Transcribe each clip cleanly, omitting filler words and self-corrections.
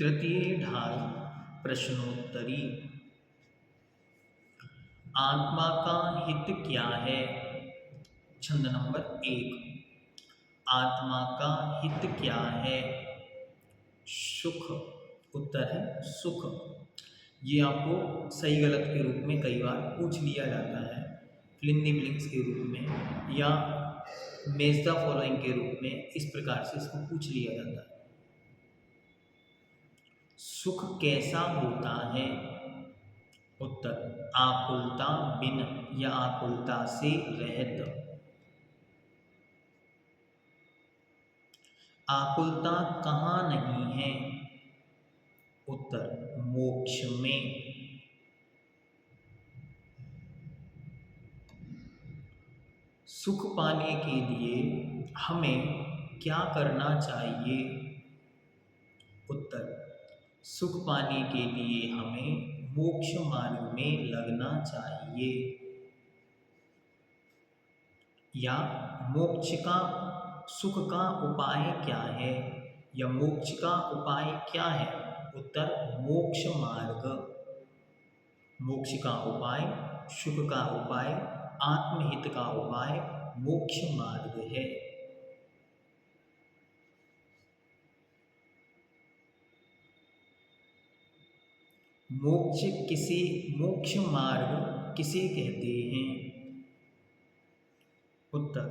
तृतीय ढाल प्रश्नोत्तरी। आत्मा का हित क्या है? छंद नंबर 1। आत्मा का हित क्या है? सुख। उत्तर है सुख। ये आपको सही गलत के रूप में कई बार पूछ लिया जाता है, फिल इन द ब्लैंक्स के रूप में या मैच द फॉलोइंग के रूप में। इस प्रकार से इसको पूछ लिया जाता है। सुख कैसा होता है? उत्तर आकुलता बिन या आकुलता से रहित। आकुलता कहाँ नहीं है? उत्तर मोक्ष में। सुख पाने के लिए हमें क्या करना चाहिए? उत्तर सुख पाने के लिए हमें मोक्ष मार्ग में लगना चाहिए। या मोक्ष का सुख का उपाय क्या है या मोक्ष का उपाय क्या है? उत्तर मोक्ष मार्ग। मोक्ष का उपाय, सुख का उपाय, आत्महित का उपाय मोक्ष मार्ग है। मोक्ष मार्ग किसे कहते हैं? उत्तर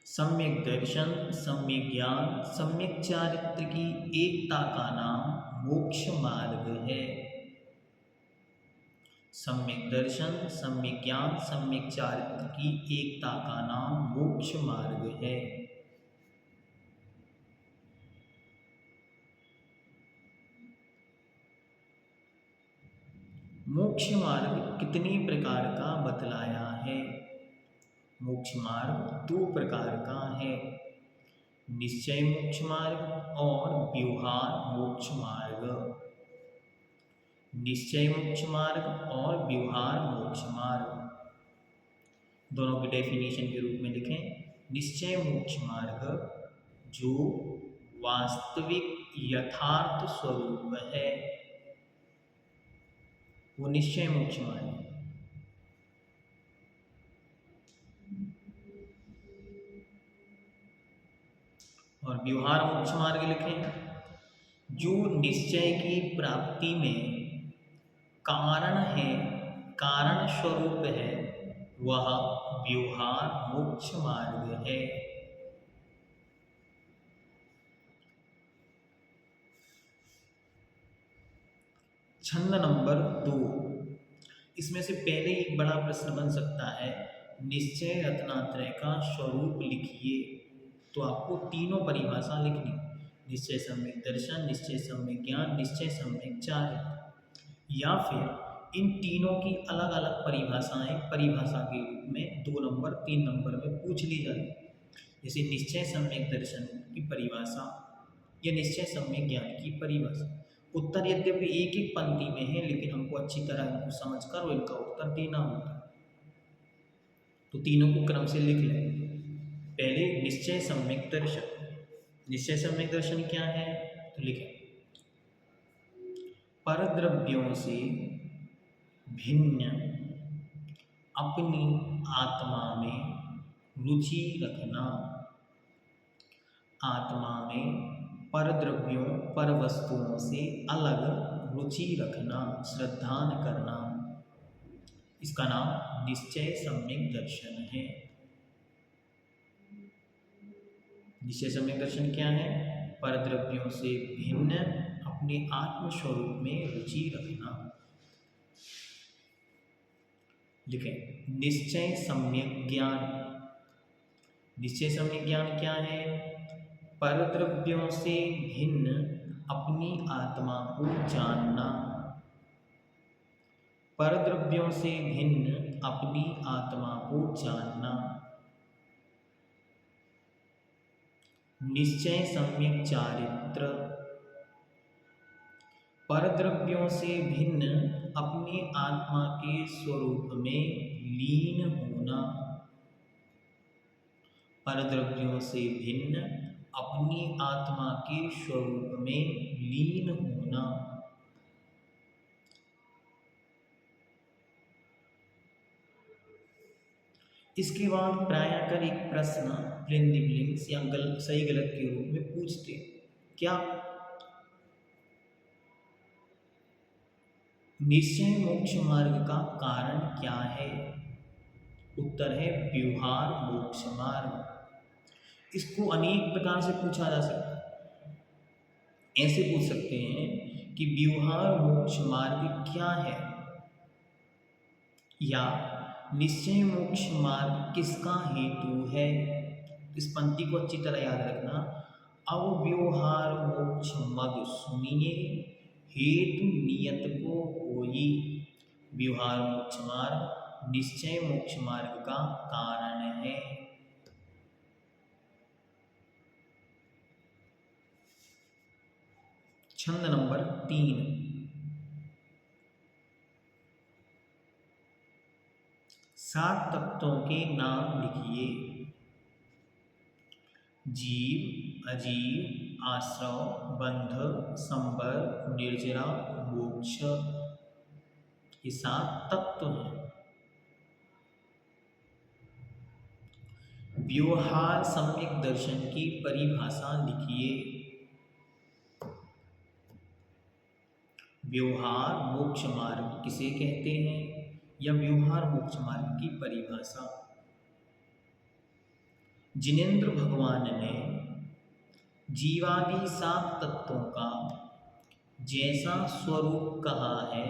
सम्यक दर्शन, सम्यक ज्ञान, सम्यक चारित्र की एकता का नाम मोक्ष मार्ग है। सम्यक दर्शन, सम्यक ज्ञान, सम्यक चारित्र की एकता का नाम मोक्ष मार्ग है। मोक्ष मार्ग कितने प्रकार का बतलाया है? मोक्ष मार्ग 2 प्रकार का है, निश्चय मोक्ष मार्ग और व्यवहार मोक्ष मार्ग। निश्चय मोक्ष मार्ग और व्यवहार मोक्ष मार्ग दोनों की डेफिनेशन के रूप में लिखें। निश्चय मोक्ष मार्ग जो वास्तविक यथार्थ स्वरूप है, वो निश्चय मोक्ष मार्ग है। और व्यवहार मोक्ष मार्ग लिखें जो निश्चय की प्राप्ति में कारण है, कारण स्वरूप है, वह व्यवहार मोक्ष मार्ग है। छंद नंबर 2। इसमें से पहले एक बड़ा प्रश्न बन सकता है, निश्चय रत्नात्रय का स्वरूप लिखिए। तो आपको तीनों परिभाषा लिखनी, निश्चय सम्यक दर्शन, निश्चय सम्यक ज्ञान, निश्चय सम्यक चारित्र। या फिर इन तीनों की अलग अलग परिभाषाएं परिभाषा के रूप में 2 नंबर 3 नंबर में पूछ ली जाती है। जैसे निश्चय सम्यक दर्शन की परिभाषा या निश्चय सम्यक ज्ञान की परिभाषा। उत्तर यद्यपि एक एक पंक्ति में है, लेकिन हमको अच्छी तरह इनको समझकर और इनका उत्तर देना होता है। तो तीनों को क्रम से लिख लें। पहले निश्चय सम्यक दर्शन। निश्चय सम्यक दर्शन क्या है? तो लिखें परद्रव्यों से भिन्न अपनी आत्मा में रुचि रखना। आत्मा में परद्रव्यों पर वस्तुओं से अलग रुचि रखना, श्रद्धान करना, इसका नाम निश्चय सम्यक दर्शन है। निश्चय सम्यक दर्शन क्या है? परद्रव्यों से भिन्न अपने आत्म स्वरूप में रुचि रखना। लिखें निश्चय सम्यक ज्ञान। निश्चय सम्यक ज्ञान क्या है? परद्रव्यों से भिन्न अपनी आत्मा को जानना। परद्रव्यों से भिन्न अपनी आत्मा को जानना। निश्चय सम्यक चारित्र। परद्रव्यों से भिन्न अपनी आत्मा के स्वरूप में लीन होना। परद्रव्यों से भिन्न अपनी आत्मा के स्वरूप में लीन होना। इसके बाद प्रायकर एक प्रश्न प्लिंदिवलिंग्स या सही गलत के रूप में पूछते क्या निश्चय मोक्ष मार्ग का कारण क्या है? उत्तर है व्यवहार मोक्ष मार्ग। इसको अनेक प्रकार से पूछा जा सकता है। ऐसे पूछ सकते हैं कि व्यवहार मोक्ष मार्ग क्या है, या निश्चय मोक्ष मार्ग किसका हेतु है। इस पंक्ति को अच्छी तरह याद रखना। अव्यवहार मोक्ष मग सुनिए, हेतु नियत को होई। व्यवहार मोक्ष मार्ग निश्चय मोक्ष मार्ग का कारण है। छंद नंबर 3। सात तत्वों के नाम लिखिए। जीव, अजीव, आश्रव, बंध, संबर, निर्जरा, मोक्ष। ये सात तत्व हैं। व्यवहार सम्यक दर्शन की परिभाषा लिखिए। व्यवहार मोक्ष मार्ग किसे कहते हैं, या व्यवहार मोक्ष मार्ग की परिभाषा। जिनेंद्र भगवान ने जीवादि सात तत्वों का जैसा स्वरूप कहा है,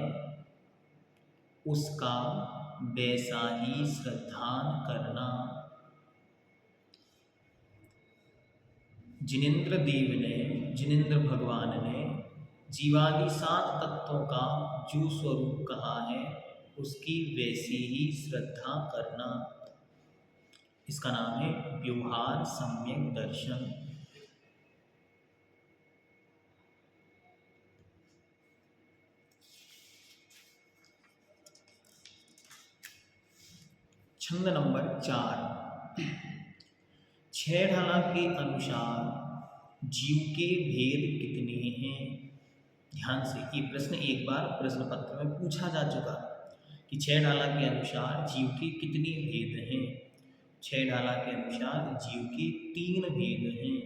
उसका वैसा ही श्रद्धान करना। जिनेंद्र भगवान ने जीवादि सात तत्वों का जो स्वरूप कहा है, उसकी वैसी ही श्रद्धा करना। इसका नाम है व्यवहार सम्यक दर्शन। छंद नंबर 4। छह ढाला के अनुसार जीव के भेद कितने हैं? ध्यान से, ये प्रश्न एक बार प्रश्न पत्र में पूछा जा चुका कि छह ढाला के अनुसार जीव के कितने भेद हैं। छह ढाला के अनुसार जीव के 3 भेद हैं,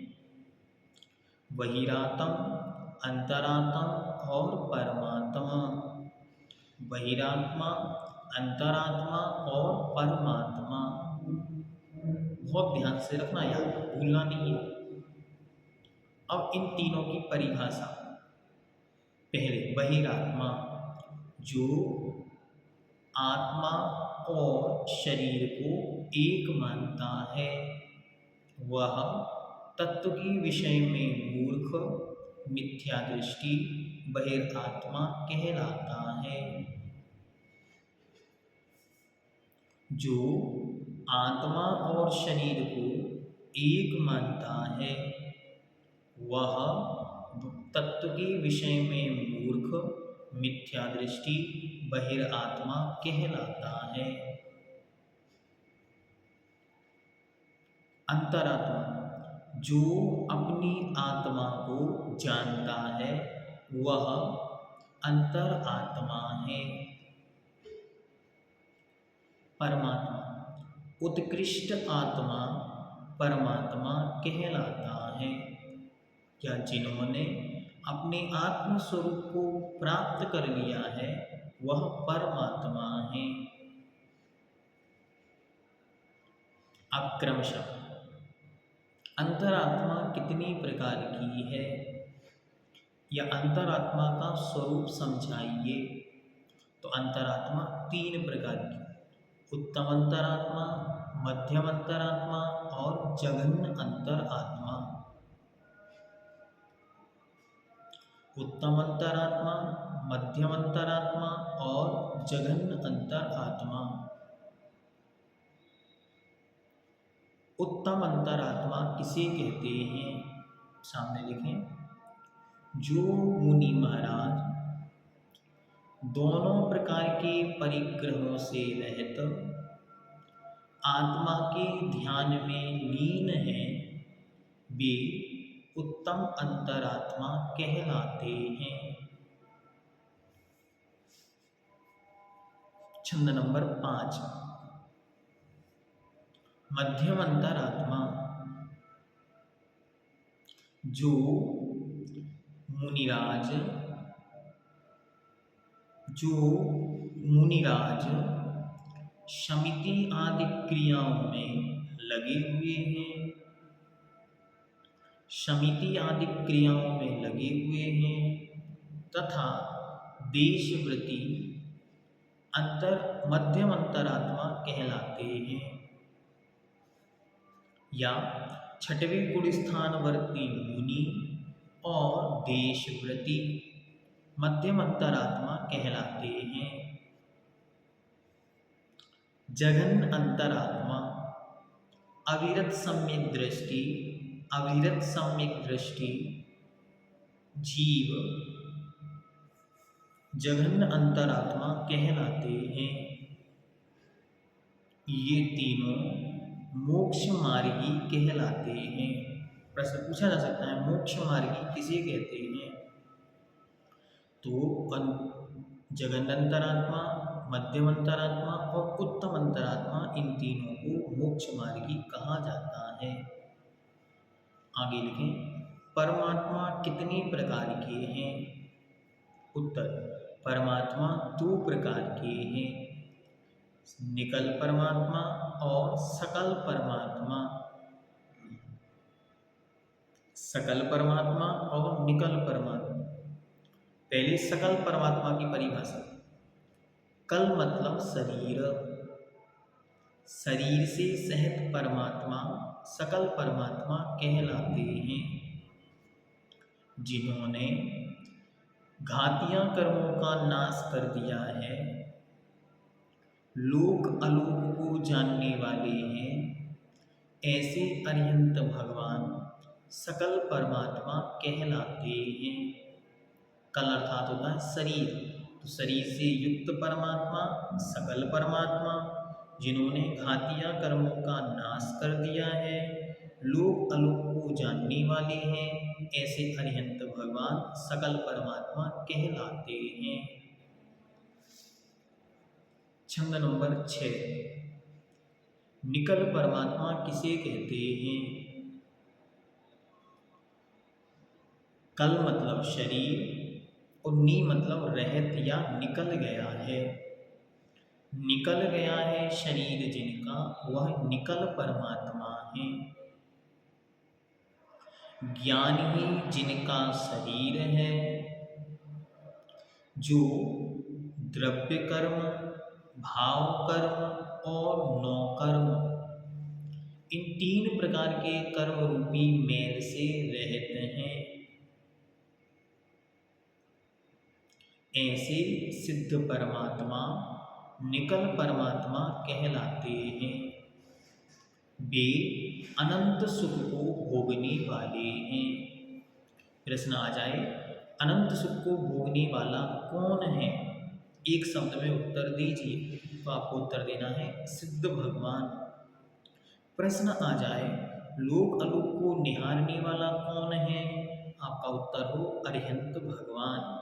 बहिरात्म, अंतरात्मा और परमात्मा। बहिरात्मा, अंतरात्मा और परमात्मा। बहुत ध्यान से रखना, याद भूलना नहीं है। अब इन तीनों की परिभाषा। पहले बहिरात्मा, जो आत्मा और शरीर को एक मानता है, वह तत्व के विषय में मूर्ख, मिथ्या दृष्टि, बहिरात्मा कहलाता है। जो आत्मा और शरीर को एक मानता है, वह तत्व के विषय में मूर्ख, मिथ्या दृष्टि, बहिरात्मा कहलाता है। अंतरात्मा, जो अपनी आत्मा को जानता है, वह अंतरात्मा है। परमात्मा, उत्कृष्ट आत्मा परमात्मा कहलाता है, या जिन्होंने अपने आत्म स्वरूप को प्राप्त कर लिया है, वह परमात्मा है। अब क्रमशः अंतरात्मा कितनी प्रकार की है, या अंतरात्मा का स्वरूप समझाइए। तो अंतरात्मा 3 प्रकार की, उत्तम अंतरात्मा, मध्यम अंतरात्मा और जघन्य अंतरात्मा। उत्तम अंतरात्मा, मध्यम अंतरात्मा और जघन्य अंतरात्मा। उत्तम अंतरात्मा किसे कहते हैं? सामने लिखें। जो मुनि महाराज दोनों प्रकार के परिग्रहों से रहित आत्मा के ध्यान में लीन हैं, वे उत्तम अंतरात्मा कहलाते हैं। छंद नंबर 5, मध्यम अंतरात्मा जो मुनिराज समिति आदि क्रियाओं में लगे हुए हैं, तथा देशवृत्ति मध्यम अंतरात्मा कहलाते हैं। या छठवें गुण स्थानवर्ती मुनि और देशवृत्ति मध्यम अंतरात्मा कहलाते हैं। जघन अंतरात्मा अविरत सम्यक दृष्टि जीव जघन अंतरात्मा कहलाते हैं। ये तीनों मोक्ष मार्गी कहलाते हैं। प्रश्न पूछा जा सकता है, मोक्ष मार्गी किसे कहते हैं? तो जघन अंतरात्मा, मध्यम अंतरात्मा और उत्तम अंतरात्मा, इन तीनों को मोक्ष मार्गी कहा जाता है। आगे लिखें, परमात्मा कितने प्रकार के हैं? उत्तर, परमात्मा 2 प्रकार के हैं, निकल परमात्मा और सकल परमात्मा। सकल परमात्मा और निकल परमात्मा। पहले सकल परमात्मा की परिभाषा। कल मतलब शरीर से सहित परमात्मा सकल परमात्मा कहलाते हैं। जिन्होंने घातियां कर्मों का नाश कर दिया है, लोक अलोक को जानने वाले हैं, ऐसे अरिहंत भगवान सकल परमात्मा कहलाते हैं। कल अर्थात होता है शरीर, तो शरीर से युक्त परमात्मा सकल परमात्मा, जिन्होंने घातिया कर्मों का नाश कर दिया है, लोक अलोक को जानने वाले हैं, ऐसे अरिहंत भगवान सकल परमात्मा कहलाते हैं। छंद नंबर 6, निकल परमात्मा किसे कहते हैं? कल मतलब शरीर और नी मतलब रहत या निकल गया है। निकल गया है शरीर जिनका, वह निकल परमात्मा है। ज्ञान ही जिनका शरीर है, जो द्रव्य कर्म, भाव कर्म और नौ कर्म, इन 3 प्रकार के कर्म रूपी मेल से रहते हैं, ऐसे सिद्ध परमात्मा निकल परमात्मा कहलाते हैं। वे अनंत सुख को भोगने वाले हैं। प्रश्न आ जाए, अनंत सुख को भोगने वाला कौन है? एक शब्द में उत्तर दीजिए। तो आपको उत्तर देना है सिद्ध भगवान। प्रश्न आ जाए, लोक अलोक को निहारने वाला कौन है? आपका उत्तर हो अरिहंत भगवान।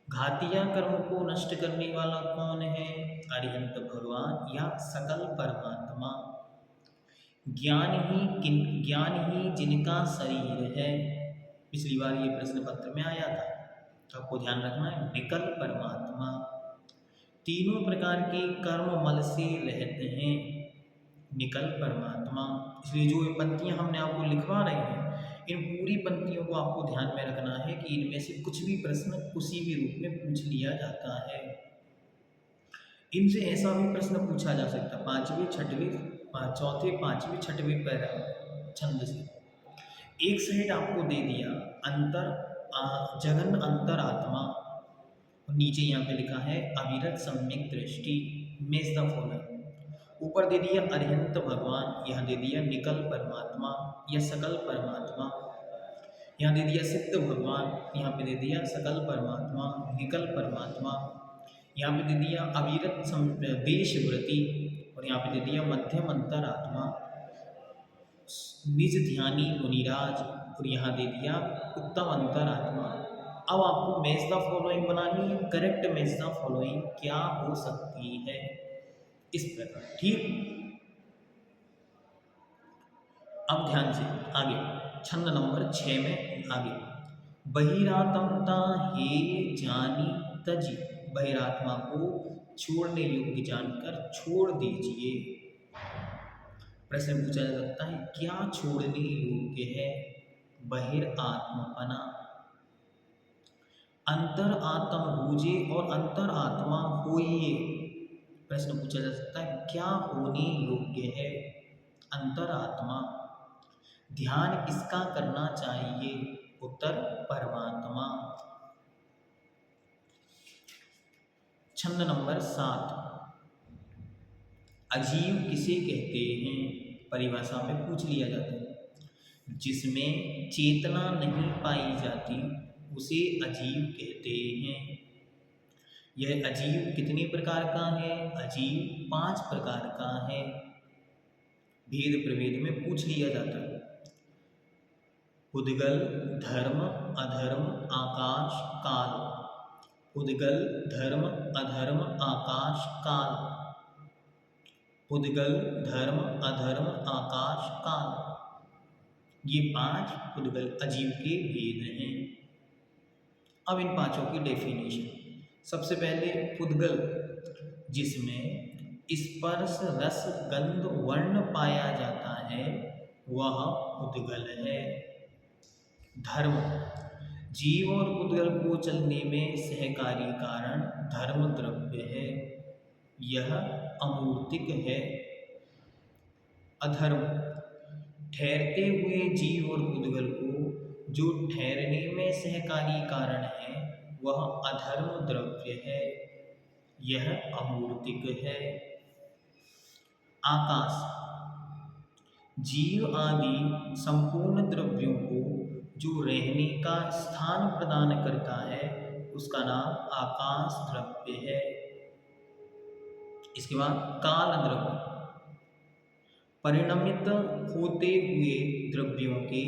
घातिया कर्म को नष्ट करने वाला कौन है? अरिहंत भगवान या सकल परमात्मा। ज्ञान ही जिनका शरीर है, पिछली बार ये प्रश्न पत्र में आया था, तो आपको ध्यान रखना है निकल परमात्मा। तीनों प्रकार के कर्म मल से रहते हैं, निकल परमात्मा। इसलिए जो ये पंक्तियां हमने आपको लिखवा रहे हैं, इन पूरी पंक्तियों को आपको ध्यान में रखना है कि इनमें से कुछ भी प्रश्न किसी भी रूप में पूछ लिया जाता है। इनसे ऐसा भी प्रश्न पूछा जा सकता है 5वें 6वें चौथे 5वें 6वें पैरा छंद से। एक साइड आपको दे दिया जगन अंतरात्मा, नीचे यहाँ पे लिखा है अविरत सम्यक दृष्टि, मैच द फॉलोइंग। ऊपर दे दिया अरिहंत भगवान, यहाँ दे दिया निकल परमात्मा या सकल परमात्मा, यहाँ दे दिया सिद्ध भगवान, यहाँ पे दे दिया सकल परमात्मा निकल परमात्मा, यहाँ पे दे दिया अविरत देशवृत्ति, और यहाँ पे दे दिया मध्यम अंतरात्मा। निज ध्यानी मुनिराज और यहाँ दे दिया उत्तम अंतरात्मा। अब आपको मैच द फॉलोइंग बनानी है। करेक्ट मैच द फॉलोइंग क्या हो सकती है, इस प्रकार। ठीक, अब ध्यान से आगे छंद नंबर 6 में आगे। बहिरात्मता हे जानी तजी, बहिरात्मा को छोड़ने योग्य जानकर छोड़ दीजिए। प्रश्न पूछा जा सकता है क्या छोड़ने योग्य है? बहिरात्मपना। अंतर आत्म होजे और अंतर आत्मा होइए। प्रश्न पूछा जा सकता है क्या होने योग्य है? अंतरात्मा। ध्यान किसका करना चाहिए? उत्तर परमात्मा। छंद नंबर 7, अजीव किसे कहते हैं? परिभाषा में पूछ लिया जाता है। जिसमें चेतना नहीं पाई जाती उसे अजीव कहते हैं। यह अजीव कितने प्रकार का है? अजीव 5 प्रकार का है। भेद प्रभेद में पूछ लिया जाता है। उद्गल, धर्म, अधर्म, आकाश, काल। उद्गल, धर्म, अधर्म, आकाश, काल। उद्गल, धर्म, अधर्म, आकाश, काल। ये 5 उद्गल अजीव के भेद हैं। अब इन पांचों की डेफिनेशन। सबसे पहले उद्गल, जिसमें स्पर्श, रस, गंध, वर्ण पाया जाता है वह उद्गल है। धर्म, जीव और उद्गल को चलने में सहकारी कारण धर्म द्रव्य है, यह अमूर्तिक है। अधर्म, ठहरते हुए जीव और उद्गल को जो ठहरने में सहकारी कारण है वह अधर्म द्रव्य है, यह अमूर्तिक है। आकाश, जीव आदि संपूर्ण द्रव्यों को जो रहने का स्थान प्रदान करता है उसका नाम आकाश द्रव्य है। इसके बाद काल द्रव्य, परिणमित होते हुए द्रव्यों के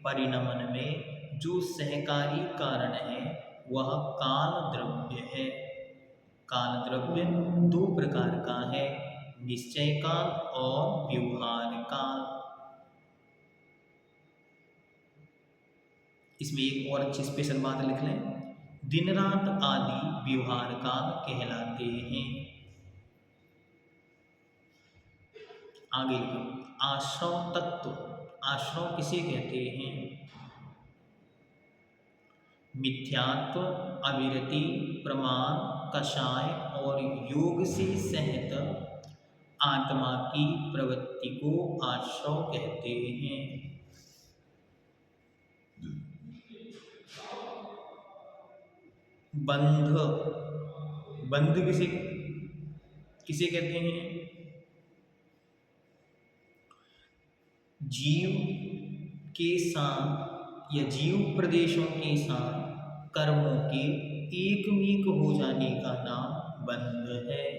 परिणमन में जो सहकारी कारण है वह काल द्रव्य है। काल द्रव्य 2 प्रकार का है, निश्चय काल और व्यवहार काल। इसमें एक और अच्छी स्पेशल बात लिख लें, दिन रात आदि व्यवहार काल कहलाते हैं। आगे आश्रव तत्व, आश्रव किसे कहते हैं? मिथ्यात्व, अविरति, प्रमाण, कषाय और योग से सहित आत्मा की प्रवृत्ति को आश्रव कहते हैं। बंध, बंध किसे किसे कहते हैं? जीव के साथ या जीव प्रदेशों के साथ कर्मों के एकमीक हो जाने का नाम बंध है।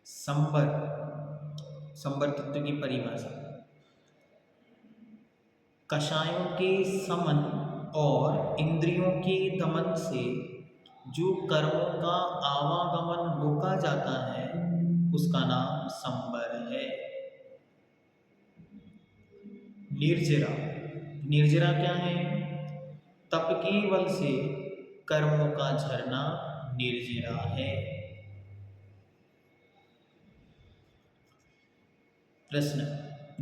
संबर, संबर तत्व की परिभाषा, कषायों के समन और इंद्रियों के दमन से जो कर्मों का आवागमन रोका जाता है उसका नाम संबर है। निर्जरा, निर्जरा क्या है? तप के बल से कर्मों का झरना निर्जरा है। प्रश्न,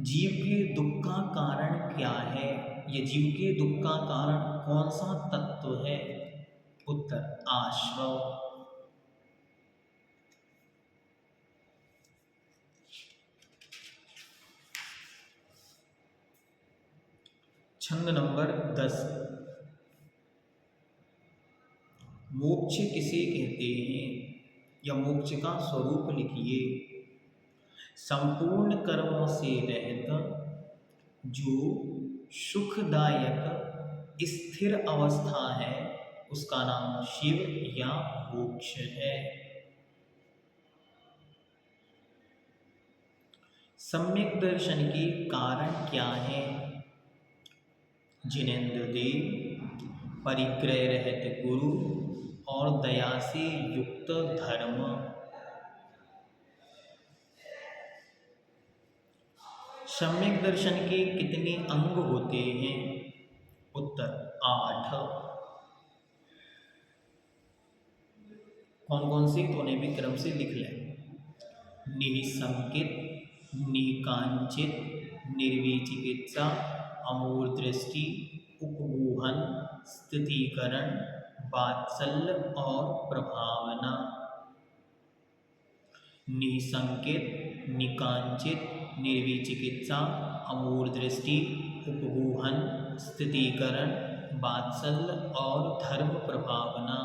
जीव के दुख का कारण क्या है? ये जीव के दुख का कारण कौन सा तत्व है? उत्तर आश्रव। छंद नंबर 10, मोक्ष किसे कहते हैं या मोक्ष का स्वरूप लिखिए। संपूर्ण कर्मों से रहित जो सुखदायक स्थिर अवस्था है उसका नाम शिव या मोक्ष है। सम्यक दर्शन के कारण क्या है? जिनेन्द्र देव, परिग्रह रहित गुरु और दया से युक्त धर्म। सम्यक दर्शन के कितने अंग होते हैं? उत्तर 8। कौन कौन से, तो उन्हें भी क्रम से लिख लें। निःसंकित, निकांचित, निर्विचिकित्सा, अमूढ़ दृष्टि, उपगूहन, स्थितीकरण, वात्सल्य और प्रभावना। निःसंकित, निकांचित, निर्विचिकित्सा, अमूढ़ दृष्टि, उपगूहन, स्थितीकरण, वात्सल्य और धर्म प्रभावना।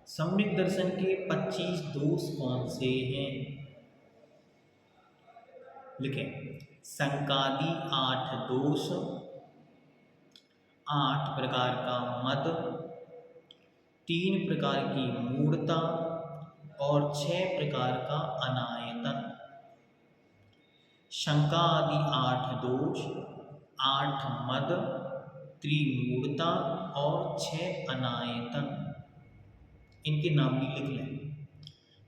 सम्यक दर्शन के 25 दोष कौन से हैं? लिखें। संकादि 8 दोष, 8 प्रकार का मद, 3 प्रकार की मूढ़ता और 6 प्रकार का अनायतन। शंका आदि 8 दोष, 8 मद, 3 मूढ़ता और 6 अनायतन। इनके नाम भी लिख लें।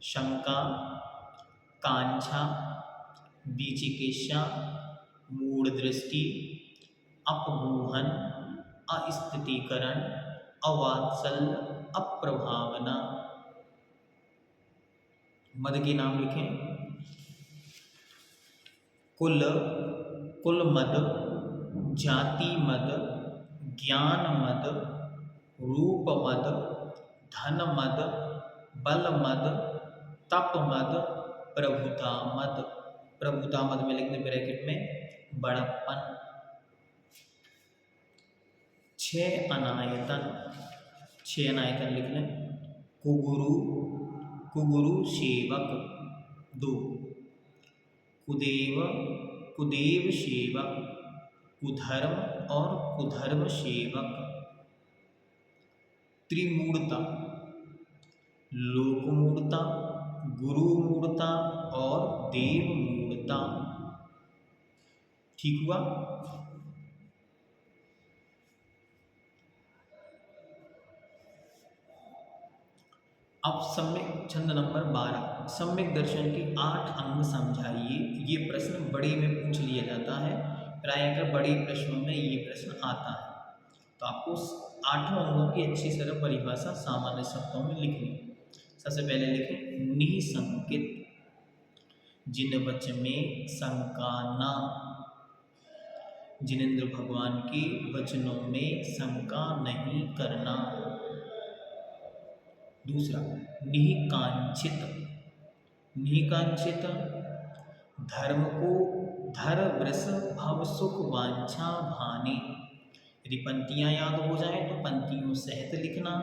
शंका, कांछा, विचिकित्सा, मूढ़ दृष्टि, अपगूहन, अस्थितीकरण, अवात्सल्य, अप्रभावना। मद के नाम लिखें। कुल मद, जाति मद, ज्ञान मद, रूप मद, धन मद, बल मद, तप मद, प्रभुता मद। प्रभुता मद में लिखने ब्रैकेट में बड़प्पन। 6 अनायतन, 6 अनायतन लिख लें। कुगुरु, कुगुरु सेवक 2। कुदेव, कुदेव सेवक, कुधर्म और कुधर्म सेवक। त्रिमूढ़ता, लोकमूढ़ता, गुरुमूढ़ता और देवमूढ़ता। ठीक हुआ? अब सम्यक छंद नंबर 12, सम्यक दर्शन के 8 अंग समझाइए। ये प्रश्न बड़े में पूछ लिया जाता है, प्रायः बड़े प्रश्नों में ये प्रश्न आता है। तो आपको 8 अंगों की अच्छी तरह परिभाषा सामान्य शब्दों में लिखनी। सबसे पहले लिखें निसंकित, जिन वच में शंका ना। जिनेंद्र भगवान के वचनों में शंका नहीं करना। दूसरा निकांचित, निकांचित, धर्म को धर वृष भव सुख वांछा भाने। यदि पंक्तियाँ याद हो जाएं तो पंक्तियों सहित लिखना।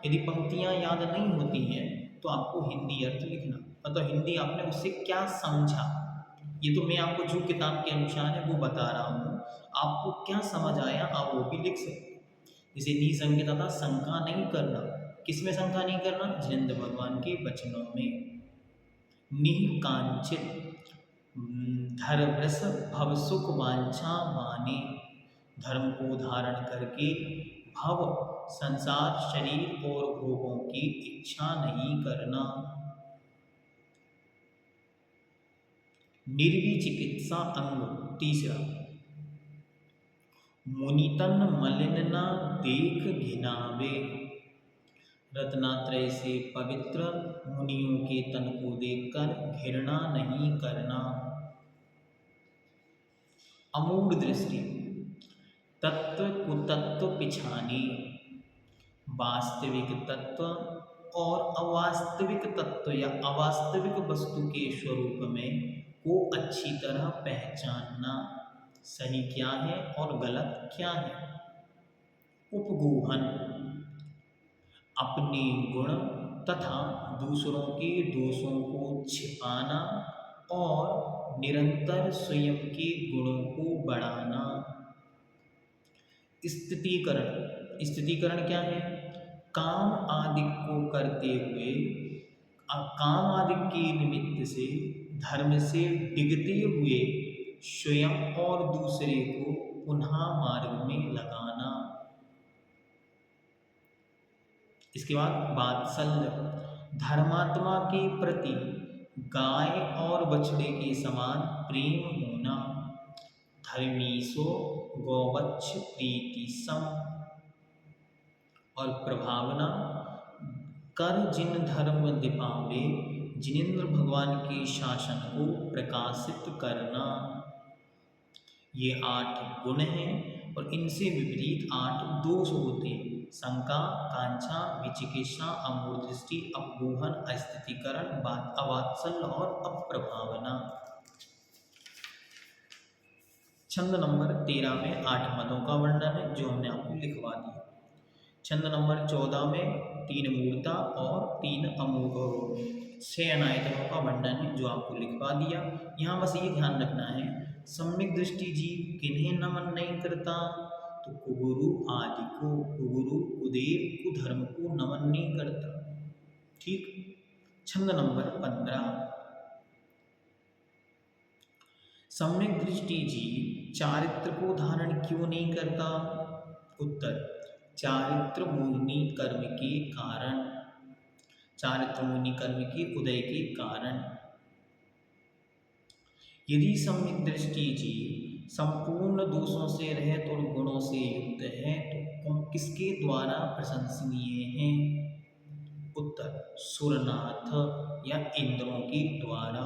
यदि पंक्तियाँ याद नहीं होती हैं तो आपको हिंदी अर्थ लिखना, मतलब हिंदी आपने उससे क्या समझा। ये तो मैं आपको जो किताब के अनुसार है वो बता रहा हूँ, आपको क्या समझ आया आप वो भी लिख सकते। जैसे निसंकित था, शंका नहीं करना। किसमें शंका नहीं करना? जिनेंद्र भगवान के वचनों में। निकांचित, धर वृष भव सुख वांछा माने। धर्म को धारण करके भव संसार शरीर और भोगों की इच्छा नहीं करना। निर्विचिकित्सा अंग तीसरा, मुनितन मलिन न देख घिनावे। रत्नात्रय से पवित्र मुनियों के तन को देखकर घृणा नहीं करना। अमूढ़ दृष्टि, तत्व कुतत्व पिछानी। वास्तविक तत्व और अवास्तविक तत्व या अवास्तविक वस्तु के स्वरूप में को अच्छी तरह पहचानना। सही क्या है और गलत क्या है। उपगूहन, अपने गुण तथा दूसरों के दोषों को छिपाना और निरंतर स्वयं के गुणों को बढ़ाना। स्थितीकरण, स्थितीकरण क्या है? काम आदि को करते हुए काम आदि के निमित्त से धर्म से डिगते हुए स्वयं और दूसरे को पुनः मार्ग में लगाना। इसके बाद वात्सल्य, धर्मात्मा के प्रति गाय और बछड़े के समान प्रेम होना। धर्मीसो गौवत्स प्रीति सम। और प्रभावना, कर जिन धर्म दिपावे, जिनेन्द्र भगवान के शासन को प्रकाशित करना। ये 8 गुण हैं और इनसे विपरीत 8 दोष होते हैं। शंका, कांक्षा, विचिकित्सा, अमूढ़दृष्टि, अपमोहन, अस्थितीकरण, अवात्सल्य और अप्रभावना। छंद नंबर 13 में 8 मदों का वर्णन है जो हमने आपको लिखवा दिया। छंद नंबर 14 में 3 मूर्ता और 3 अमोघ 6 अनायतनों का वर्णन है जो आपको लिखवा दिया। यहाँ बस ये ध्यान रखना है, सम्यक दृष्टि जीव किन्हें नमन नहीं करता, तो कुगुरु आदि को, कुगुरु कुदेव कुधर्म को नमन नहीं करता। ठीक। छंद नंबर 15, सम्यक दृष्टि जीव चारित्र को धारण क्यों नहीं करता। उत्तर, चारित्र मोहिनी कर्म के कारण, चारित्र मोहिनी कर्म के उदय के कारण। यदि सम्यक दृष्टि जीव संपूर्ण दोषों से रहित और गुणों से युक्त है तो किसके द्वारा प्रशंसनीय है। उत्तर, सुरनाथ या इंद्रों के द्वारा।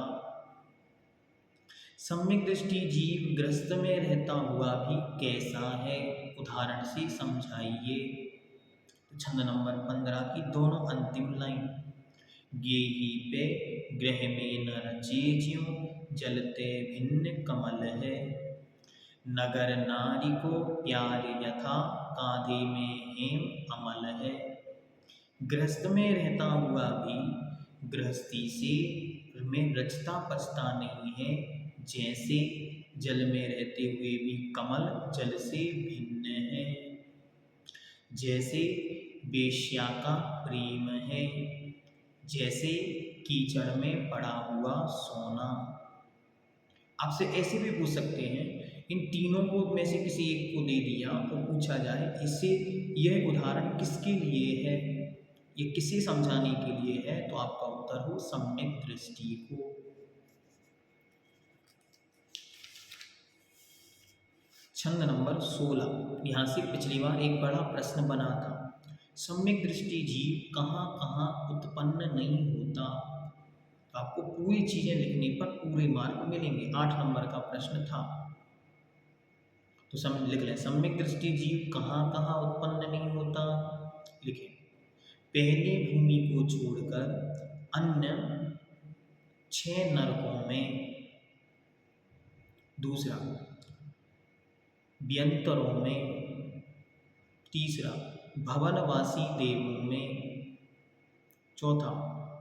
सम्यक दृष्टि जीव गृहस्थ में रहता हुआ भी कैसा है, उदाहरण से समझाइए। छंद नंबर 15 की दोनों अंतिम लाइन, गेही पे गृह में न रचे ज्यों, जलते भिन्न कमल है, नगर नारी को प्यार यथा, कांधे में हेम अमल है। गृहस्थ में रहता हुआ भी गृहस्थी से में रचता पचता नहीं है, जैसे जल में रहते हुए भी कमल जल से भिन्न है, जैसे वेश्या का प्रेम है, जैसे कीचड़ में पड़ा हुआ सोना। आपसे ऐसे भी पूछ सकते हैं, इन तीनों को में से किसी एक को दे दिया तो पूछा जाए इससे यह उदाहरण किसके लिए है, ये किसे समझाने के लिए है, तो आपका उत्तर हो सम्यक दृष्टि को। छंद नंबर 16, यहाँ से पिछली बार एक बड़ा प्रश्न बना था, सम्यक दृष्टि जीव कहाँ कहाँ उत्पन्न नहीं होता। आपको पूरी चीजें लिखने पर पूरे मार्क मिलेंगे। 8 नंबर का प्रश्न था, तो समझ लिख लें, सम्यक दृष्टि जीव कहाँ कहाँ उत्पन्न नहीं होता। लिखें, पहले भूमि को छोड़कर अन्य 6 नरकों में, दूसरा व्यंतरों में, तीसरा भवनवासी देवों में, चौथा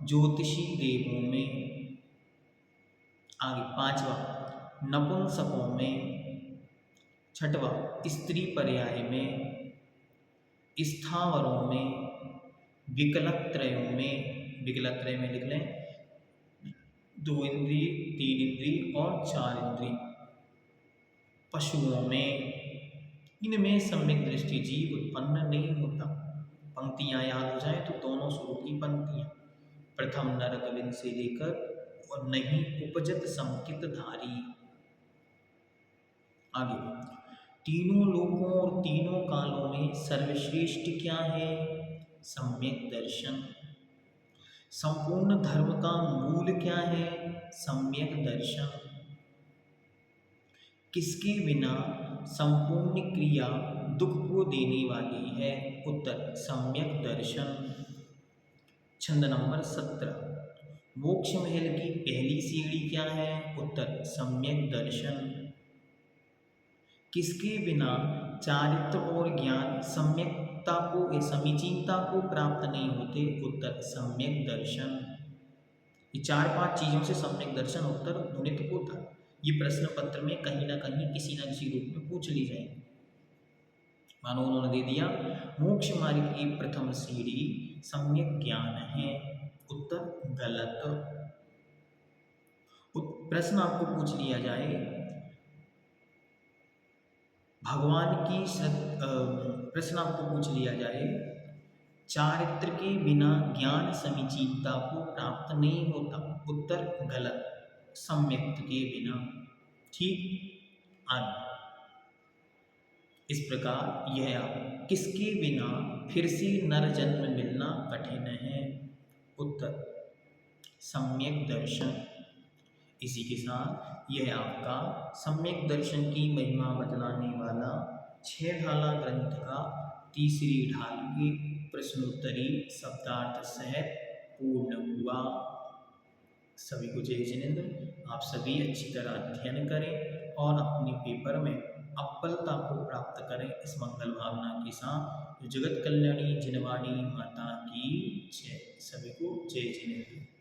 ज्योतिषी देवों में, आगे 5वां नपुंसकों में, 6वां स्त्री पर्याय में, स्थावरों में, विकलत्रयों में, विकलत्रय में लिख लें 2 इंद्रिय, 3 इंद्रिय और 4 इंद्रिय, पशुओं में, इनमें सम्यक दृष्टि जीव उत्पन्न नहीं होता। पंक्तियां याद हो जाए तो दोनों स्वरूप की पंक्तियां, प्रथम नरकविन से लेकर और नहीं उपजत संकित धारी। आगे, तीनों लोकों और तीनों कालों में सर्वश्रेष्ठ क्या है, सम्यक दर्शन। संपूर्ण धर्म का मूल क्या है, सम्यक दर्शन। किसके बिना संपूर्ण क्रिया दुख को देने वाली है, उत्तर सम्यक दर्शन। छंद नंबर 17, मोक्ष महल की पहली सीढ़ी क्या है, उत्तर सम्यक दर्शन। किसके बिना चारित्र और ज्ञान सम्यकता को समीचीनता को प्राप्त नहीं होते, उत्तर सम्यक दर्शन। ये 4-5 चीजों से सम्यक दर्शन उत्तर ध्वनित होता है। ये प्रश्न पत्र में कहीं ना कहीं किसी न किसी रूप में पूछ ली जाएगी। मानो उन्होंने दे दिया मोक्ष मार्ग की प्रथम सीढ़ी सम्यक ज्ञान है, उत्तर गलत। प्रश्न आपको पूछ लिया जाए, भगवान की प्रश्न आपको पूछ लिया जाए, चारित्र के बिना ज्ञान समीचीनता को प्राप्त नहीं होता। उत्तर गलत, सम्यक्त के बिना। ठीक। आगे इस प्रकार यह आप किसके बिना फिर से नर जन्म मिलना कठिन है। उत्तर सम्यक दर्शन। इसी के साथ यह आपका सम्यक दर्शन की महिमा बतलाने वाला 6 ढाला ग्रंथ का तीसरी ढाल की प्रश्नोत्तरी शब्दार्थ सहित पूर्ण हुआ। सभी को जय जिनेंद्र। आप सभी अच्छी तरह अध्ययन करें और अपने पेपर में अव्वलता को प्राप्त करें, इस मंगल भावना के साथ। जगत कल्याणी जिनवाणी माता की जय। सभी को जय जिनेंद्र।